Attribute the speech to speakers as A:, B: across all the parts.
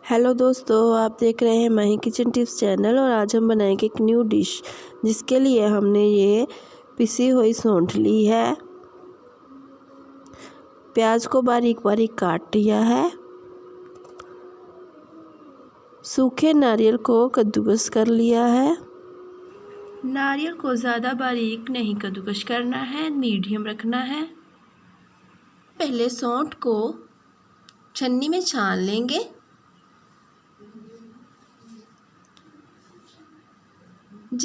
A: Hello दोस्तों, आप देख रहे हैं माही किचन टिप्स चैनल। और आज हम बनाएंगे एक न्यू डिश, जिसके लिए हमने ये पिसी हुई सौंठ ली है, प्याज को बारीक बारीक काट लिया है, सूखे नारियल को कद्दूकस कर लिया है। नारियल को ज़्यादा बारीक नहीं कद्दूकस करना है, मीडियम रखना है। पहले सौंठ को छन्नी में छान लेंगे।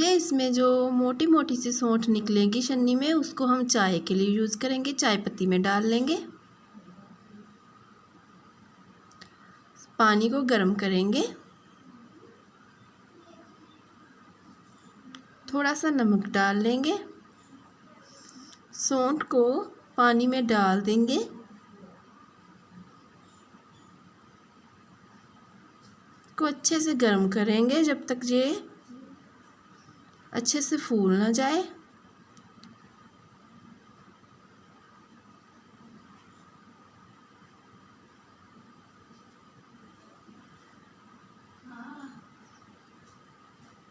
A: इसमें जो मोटी मोटी सी सौंठ निकलेगी छन्नी में, उसको हम चाय के लिए यूज़ करेंगे। चाय पत्ती में डाल लेंगे। पानी को गर्म करेंगे। थोड़ा सा नमक डाल लेंगे। सौंठ को पानी में डाल देंगे। को अच्छे से गर्म करेंगे जब तक ये अच्छे से फूल ना जाए।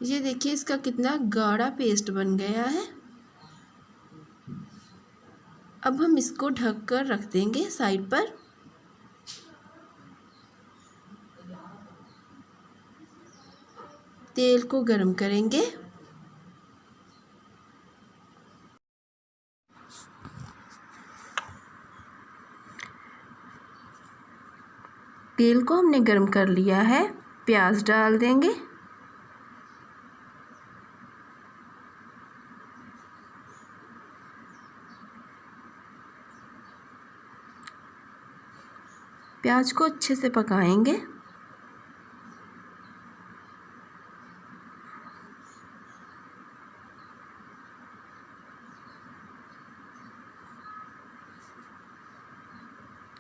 A: ये देखिए इसका कितना गाढ़ा पेस्ट बन गया है। अब हम इसको ढक कर रख देंगे साइड पर। तेल को गरम करेंगे। तेल को हमने गरम कर लिया है। प्याज डाल देंगे। प्याज को अच्छे से पकाएंगे।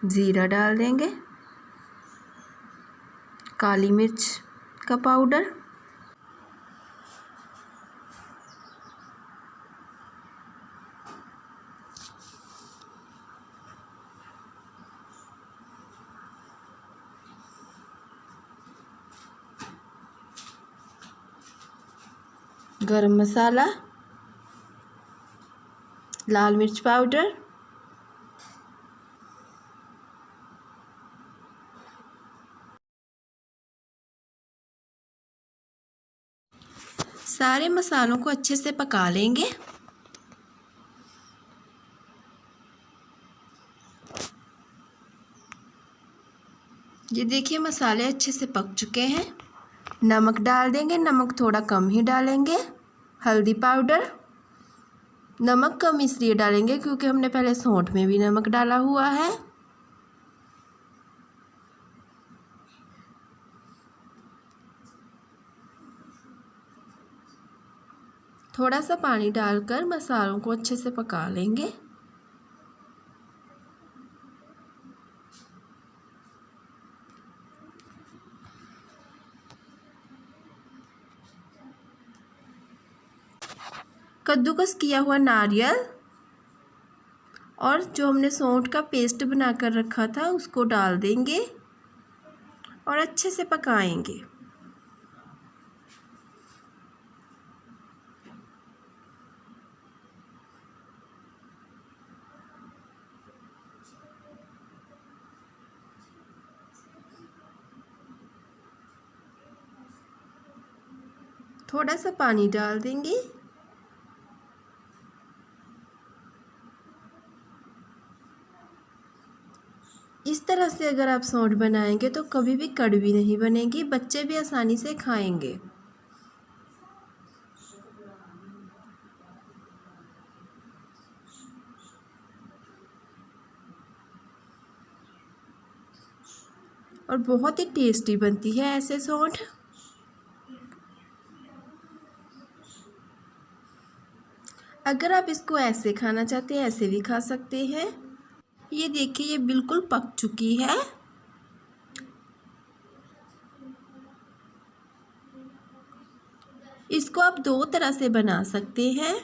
A: जीरा डाल देंगे। काली मिर्च का पाउडर, गरम मसाला, लाल मिर्च पाउडर, सारे मसालों को अच्छे से पका लेंगे। ये देखिए मसाले अच्छे से पक चुके हैं। नमक डाल देंगे। नमक थोड़ा कम ही डालेंगे। हल्दी पाउडर, नमक कम इसलिए डालेंगे क्योंकि हमने पहले सौंठ में भी नमक डाला हुआ है। थोड़ा सा पानी डालकर मसालों को अच्छे से पका लेंगे। कद्दूकस किया हुआ नारियल और जो हमने सौंठ का पेस्ट बनाकर रखा था उसको डाल देंगे और अच्छे से पकाएंगे। थोड़ा सा पानी डाल देंगे। इस तरह से अगर आप सौंठ बनाएंगे तो कभी भी कड़वी नहीं बनेगी। बच्चे भी आसानी से खाएंगे। और बहुत ही टेस्टी बनती है ऐसे सौंठ। अगर आप इसको ऐसे खाना चाहते हैं ऐसे भी खा सकते हैं। ये देखिए ये बिल्कुल पक चुकी है। इसको आप दो तरह से बना सकते हैं।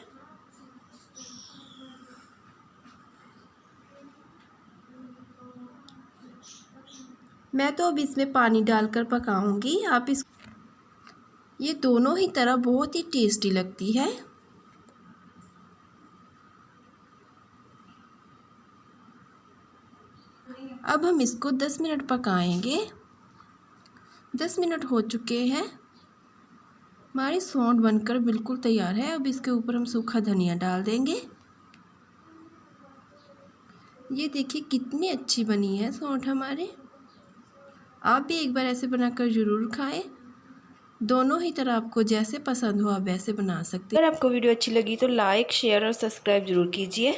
A: मैं तो अब इसमें पानी डालकर पकाऊंगी। आप इस ये दोनों ही तरह बहुत ही टेस्टी लगती है। अब हम इसको 10 मिनट पकाएंगे। 10 मिनट हो चुके हैं। हमारी सौंठ बनकर बिल्कुल तैयार है। अब इसके ऊपर हम सूखा धनिया डाल देंगे। ये देखिए कितनी अच्छी बनी है सौंठ हमारे। आप भी एक बार ऐसे बनाकर ज़रूर खाएं। दोनों ही तरह आपको जैसे पसंद हो आप वैसे बना सकते हैं। अगर आपको वीडियो अच्छी लगी तो लाइक, शेयर और सब्सक्राइब ज़रूर कीजिए।